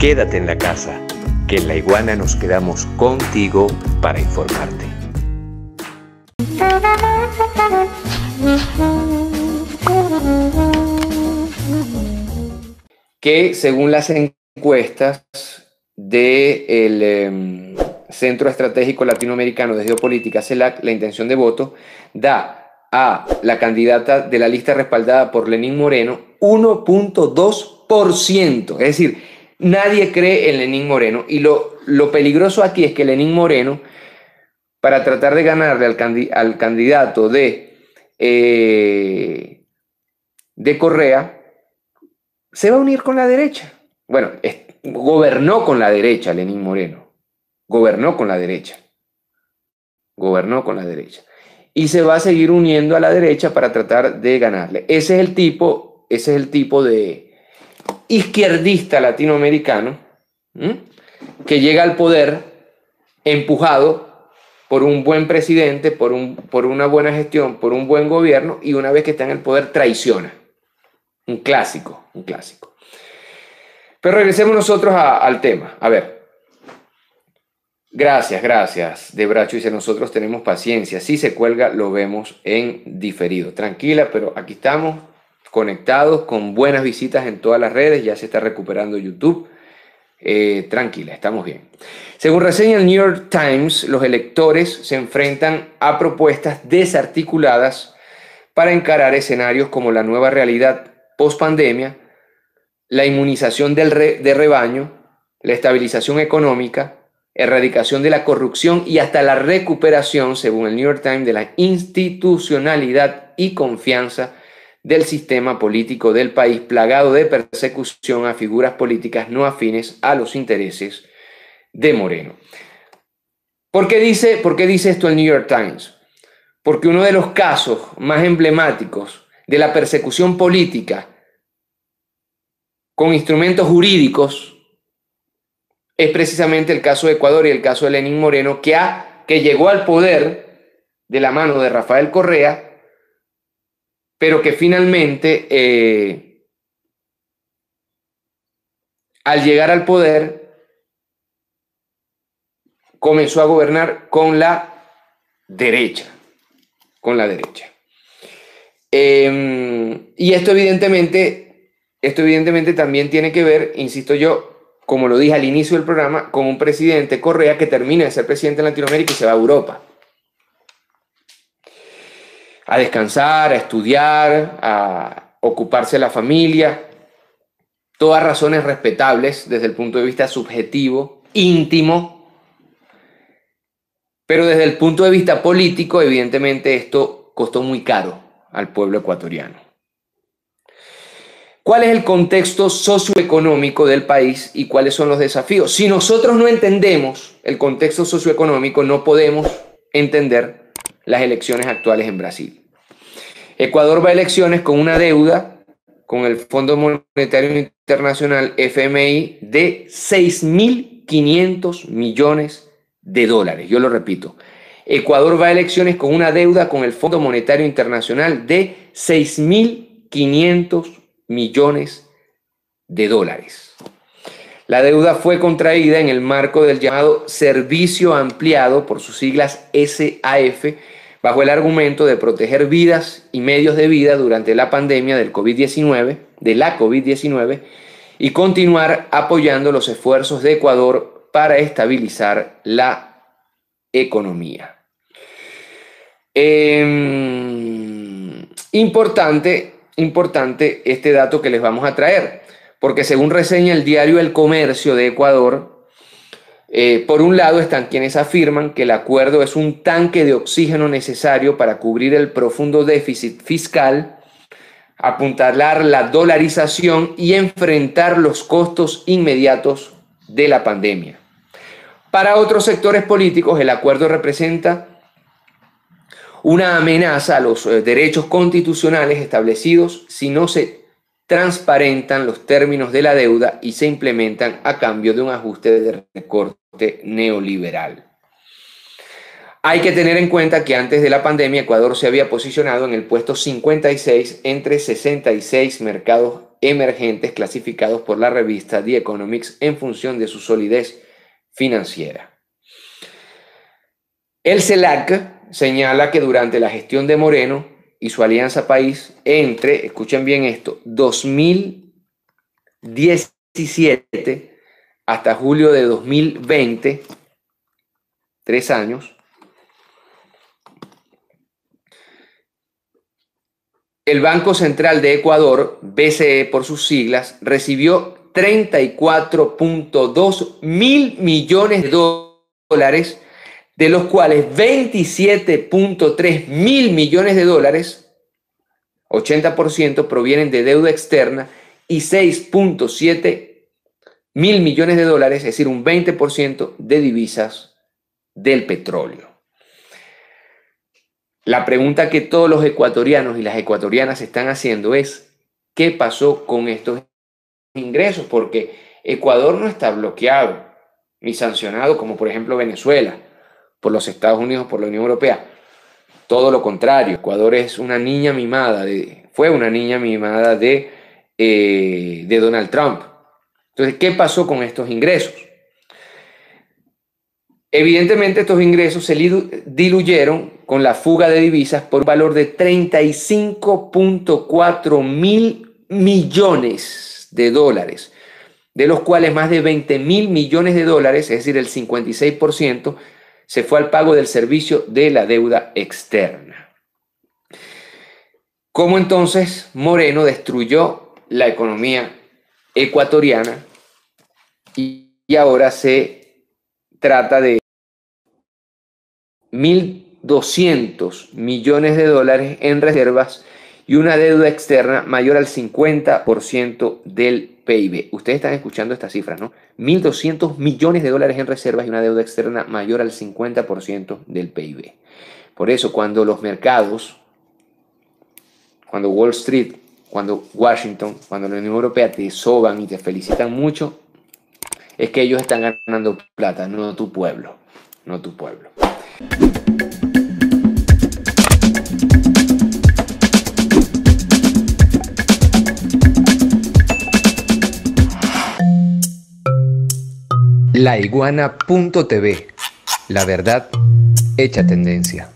quédate en la casa, que en La Iguana nos quedamos contigo para informarte. Que según las encuestas del Centro Estratégico Latinoamericano de Geopolítica, CELAC, la intención de voto da a la candidata de la lista respaldada por Lenín Moreno 1.2%. Es decir, nadie cree en Lenín Moreno. Y lo peligroso aquí es que Lenín Moreno, para tratar de ganarle al candidato de Correa, se va a unir con la derecha. Bueno, gobernó con la derecha Lenín Moreno. Gobernó con la derecha. Y se va a seguir uniendo a la derecha para tratar de ganarle. Ese es el tipo de izquierdista latinoamericano que llega al poder empujado por un buen presidente, por una buena gestión, por un buen gobierno, y una vez que está en el poder traiciona. Un clásico. Pero regresemos nosotros al tema. A ver. Gracias. De Bracho dice, nosotros tenemos paciencia. Si se cuelga, lo vemos en diferido. Tranquila, pero aquí estamos conectados con buenas visitas en todas las redes. Ya se está recuperando YouTube. Tranquila, estamos bien. Según reseña el New York Times, los electores se enfrentan a propuestas desarticuladas para encarar escenarios como la nueva realidad post-pandemia, la inmunización de rebaño, la estabilización económica, erradicación de la corrupción y hasta la recuperación, según el New York Times, de la institucionalidad y confianza del sistema político del país, plagado de persecución a figuras políticas no afines a los intereses de Moreno. ¿Por qué dice esto el New York Times? Porque uno de los casos más emblemáticos de la persecución política con instrumentos jurídicos es precisamente el caso de Ecuador y el caso de Lenín Moreno, que llegó al poder de la mano de Rafael Correa, pero que finalmente, al llegar al poder, comenzó a gobernar con la derecha. Y esto evidentemente también tiene que ver, insisto yo, como lo dije al inicio del programa, con un presidente Correa que termina de ser presidente en Latinoamérica y se va a Europa a descansar, a estudiar, a ocuparse de la familia. Todas razones respetables desde el punto de vista subjetivo, íntimo, pero desde el punto de vista político, evidentemente esto costó muy caro al pueblo ecuatoriano. ¿Cuál es el contexto socioeconómico del país y cuáles son los desafíos? Si nosotros no entendemos el contexto socioeconómico, no podemos entender las elecciones actuales en Brasil. Ecuador va a elecciones con una deuda con el Fondo Monetario Internacional, FMI, de 6.500 millones de dólares. Yo lo repito. Ecuador va a elecciones con una deuda con el Fondo Monetario Internacional de 6.500 millones de dólares. La deuda fue contraída en el marco del llamado Servicio Ampliado, por sus siglas SAF, bajo el argumento de proteger vidas y medios de vida durante la pandemia del COVID-19, y continuar apoyando los esfuerzos de Ecuador para estabilizar la economía. Importante este dato que les vamos a traer, porque según reseña el diario El Comercio de Ecuador, por un lado están quienes afirman que el acuerdo es un tanque de oxígeno necesario para cubrir el profundo déficit fiscal, apuntalar la dolarización y enfrentar los costos inmediatos de la pandemia. Para otros sectores políticos, el acuerdo representa una amenaza a los derechos constitucionales establecidos si no se transparentan los términos de la deuda y se implementan a cambio de un ajuste de recorte neoliberal. Hay que tener en cuenta que antes de la pandemia Ecuador se había posicionado en el puesto 56 entre 66 mercados emergentes clasificados por la revista The Economics en función de su solidez financiera. El CELAC señala que durante la gestión de Moreno y su Alianza País entre, escuchen bien esto, 2017 hasta julio de 2020, 3 años, el Banco Central de Ecuador, BCE por sus siglas, recibió 34.2 mil millones de dólares, de los cuales 27.3 mil millones de dólares, 80%, provienen de deuda externa y 6.7 mil millones de dólares, es decir, un 20% de divisas del petróleo. La pregunta que todos los ecuatorianos y las ecuatorianas están haciendo es, ¿qué pasó con estos ingresos? Porque Ecuador no está bloqueado ni sancionado como por ejemplo Venezuela por los Estados Unidos, por la Unión Europea. Todo lo contrario, Ecuador es una niña mimada, fue una niña mimada de Donald Trump. Entonces, ¿qué pasó con estos ingresos? Evidentemente estos ingresos se diluyeron con la fuga de divisas por un valor de 35.4 mil millones de dólares, de los cuales más de 20 mil millones de dólares, es decir, el 56%, se fue al pago del servicio de la deuda externa. ¿Cómo entonces Moreno destruyó la economía ecuatoriana y ahora se trata de 1.200 millones de dólares en reservas y una deuda externa mayor al 50% del PIB? Ustedes están escuchando estas cifras, ¿no? 1.200 millones de dólares en reservas y una deuda externa mayor al 50% del PIB. Por eso, cuando los mercados, cuando Wall Street, cuando Washington, cuando la Unión Europea te soban y te felicitan mucho, es que ellos están ganando plata, no tu pueblo, no tu pueblo. Laiguana.tv, la verdad hecha tendencia.